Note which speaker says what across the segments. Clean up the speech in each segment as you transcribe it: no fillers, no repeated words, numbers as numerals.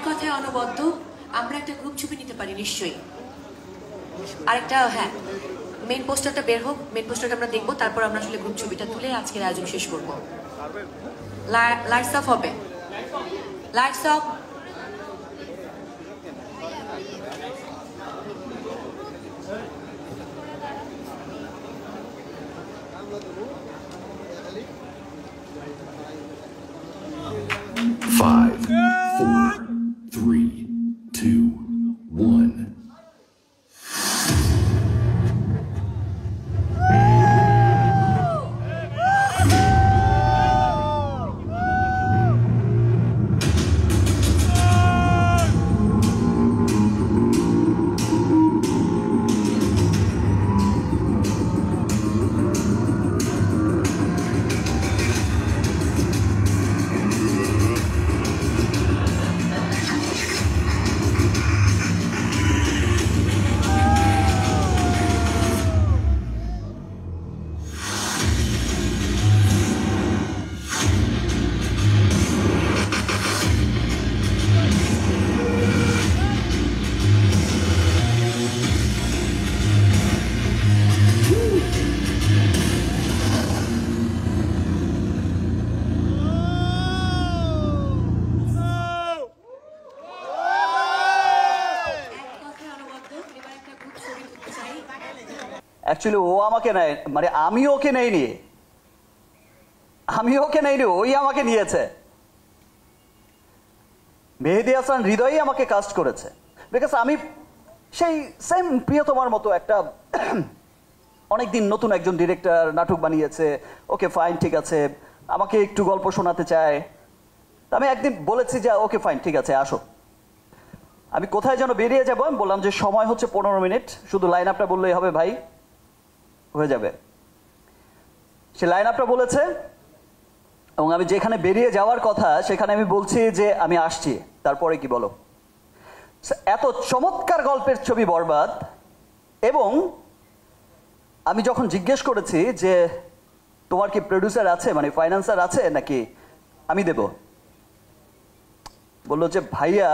Speaker 1: কথায় অনবদ্য আমরা একটা গ্রুপ ছবি নিতে পারি নিশ্চয়ই। আরেকটা হ্যাঁ, মেন পোস্টারটা বের হোক, মেন পোস্টারটা আমরা দেখবো, তারপর আমরা আসলে গ্রুপ ছবিটা তুলে আজকের আয়োজন শেষ করবো। লাইটস অফ হবে, lights off.
Speaker 2: Five, four, three, two, one.
Speaker 3: Actually ও আমাকে নেয়, মানে আমি ওকে নেইনি, ওই আমাকে নিয়েছে। মেহেদী হাসান হৃদয়ই আমাকে কাস্ট করেছে, বিকজ আমি সেই সেম প্রিয়তমার মতো একটা অনেকদিন নতুন একজন ডিরেক্টর নাটক বানিয়েছে, ওকে ফাইন ঠিক আছে, আমাকে একটু গল্প শোনাতে চায়। আমি একদিন বলেছি যে ওকে ফাইন ঠিক আছে আসো। আমি কোথায় যেন বেরিয়ে যাবো, আমি বললাম যে সময় হচ্ছে 15 মিনিট, শুধু লাইন আপটা বললেই হবে ভাই, হয়ে যাবে। সে লাইন আপটা বলেছে এবং আমি যেখানে বেরিয়ে যাওয়ার কথা সেখানে আমি বলছি যে আমি আসছি, তারপরে কি বলো। এত চমৎকার গল্পের ছবি বরবাদ। এবং আমি যখন জিজ্ঞেস করেছি যে তোমার কি প্রডিউসার আছে, মানে ফাইন্যান্সার আছে নাকি আমি দেব, বললো যে ভাইয়া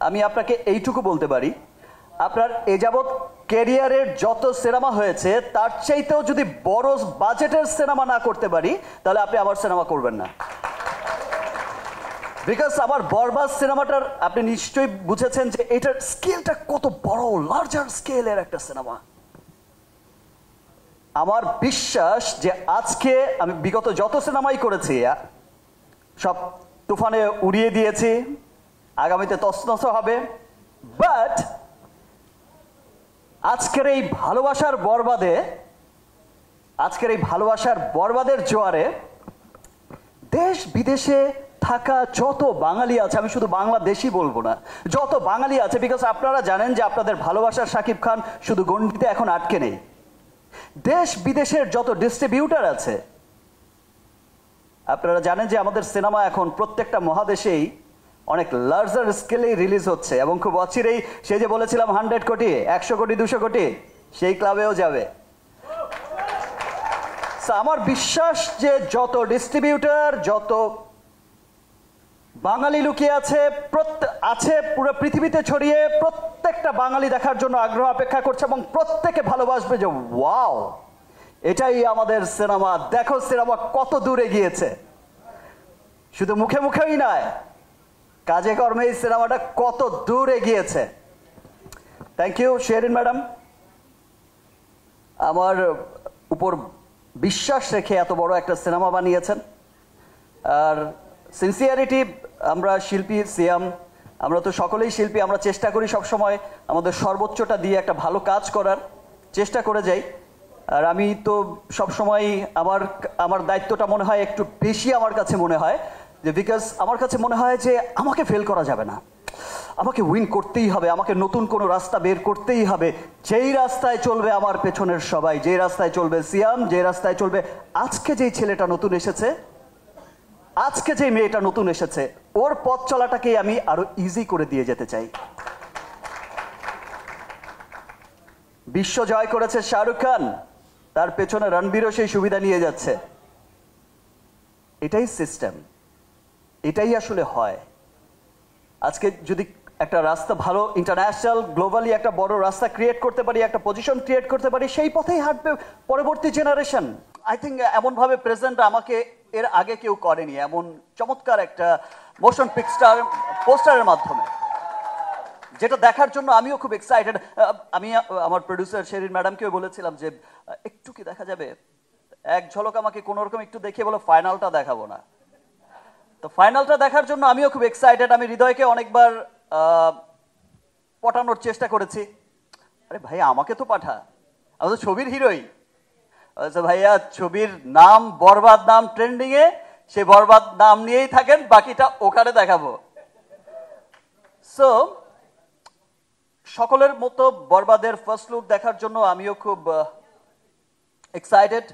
Speaker 3: আমি আপনাকে এইটুকু বলতে পারি, আপনার এ যাবৎ ক্যারিয়ারের যত সিনেমা হয়েছে তার চাইতেও যদি বড় বাজেটের সিনেমা না করতে পারি তাহলে আপনি আমার সিনেমা করবেন না। বিকজ আমার বরবাদ সিনেমাটার আপনি নিশ্চয়ই বুঝেছেন যে এটার স্কেলটা কত বড়, লার্জার স্কেলের একটা সিনেমা। আমার বিশ্বাস যে আজকে আমি বিগত যত সিনেমাই করেছি সব তুফানে উড়িয়ে দিয়েছি, আগামীতে তছনছ হবে, বাট আজকের এই ভালোবাসার বরবাদের জোয়ারে দেশ বিদেশে থাকা যত বাঙালি আছে, আমি শুধু বাংলাদেশই বলবো না, যত বাঙালি আছে, বিকজ আপনারা জানেন যে আপনাদের ভালোবাসার শাকিব খান শুধু গণ্ডিতে এখন আটকে নেই। দেশ বিদেশের যত ডিস্ট্রিবিউটার আছে, আপনারা জানেন যে আমাদের সিনেমা এখন প্রত্যেকটা মহাদেশেই অনেক লার্জার স্কেলে রিলিজ হচ্ছে এবং খুব অচিরেই সে যে বলেছিলাম 100 কোটি, 100 কোটি, 200 কোটি, সেই ক্লাবেও যাবে। আমার বিশ্বাস যে যত ডিস্ট্রিবিউটার, যত বাঙালি লুকিয়ে আছে পুরো পৃথিবীতে ছড়িয়ে, প্রত্যেকটা বাঙালি দেখার জন্য আগ্রহ অপেক্ষা করছে এবং প্রত্যেকে ভালোবাসবে যে ওয়াও এটাই আমাদের সিনেমা, দেখো সিনেমা কত দূরে গিয়েছে। শুধু মুখে মুখেই নয়, কাজে কর্মে এই সিনেমাটা কত দূরে গিয়েছে। থ্যাংক ইউ শেরিন ম্যাডাম, আমার উপর বিশ্বাস রেখে এত বড় একটা সিনেমা বানিয়েছেন। আর সিনসিয়ারিটি, আমরা শিল্পী, সিয়াম, আমরা তো সকলেই শিল্পী, আমরা চেষ্টা করি সবসময় আমাদের সর্বোচ্চটা দিয়ে একটা ভালো কাজ করার চেষ্টা করে যাই। আর আমি তো সবসময় আমার দায়িত্বটা মনে হয় একটু বেশি আমার কাছে মনে হয়, যে বিকজ আমার কাছে মনে হয় যে আমাকে ফেল করা যাবে না, আমাকে উইন করতেই হবে, আমাকে নতুন কোনো রাস্তা বের করতেই হবে। যেই রাস্তায় চলবে আমার পেছনের সবাই, যে রাস্তায় চলবে সিয়াম, যে রাস্তায় চলবে আজকে যেই ছেলেটা নতুন এসেছে, আজকে যে মেয়েটা নতুন এসেছে, ওর পথ চলাটাকে আমি আরো ইজি করে দিয়ে যেতে চাই। বিশ্ব জয় করেছে শাহরুখ খান, তার পেছনে রণবীরও সেই সুবিধা নিয়ে যাচ্ছে। এটাই সিস্টেম, এটাই আসলে হয়। আজকে যদি একটা রাস্তা ভালো ইন্টারন্যাশনাল গ্লোবালি একটা বড় রাস্তা ক্রিয়েট করতে পারি, একটা পজিশন ক্রিয়েট করতে পারি, সেই পথেই হাঁটবে পরবর্তী জেনারেশন। আই থিঙ্ক এমনভাবে প্রেজেন্ট আমাকে এর আগে কেউ করেনি, এমন চমৎকার একটা মোশন পিকচার পোস্টারের মাধ্যমে, যেটা দেখার জন্য আমিও খুব এক্সাইটেড। আমি আমার প্রডিউসার শেরিন ম্যাডামকেও বলেছিলাম যে একটু কি দেখা যাবে, এক ঝলক আমাকে কোনো রকম একটু দেখিয়ে বলো, ফাইনালটা দেখাবো না। তো ফাইনালটা দেখার জন্য আমিও খুব এক্সাইটেড। আমি হৃদয়কে অনেকবার পটানোর চেষ্টা করেছি, আরে ভাই আমাকে তো পাঠা, আমি তো ছবির হিরোই। ভাইয়া ছবির নাম বরবাদ, নাম ট্রেন্ডিং এ, সেই বরবাদ নাম নিয়েই থাকেন, বাকিটা ওখানে দেখাবো। সো সকলের মতো বরবাদের ফার্স্ট লুক দেখার জন্য আমিও খুব এক্সাইটেড।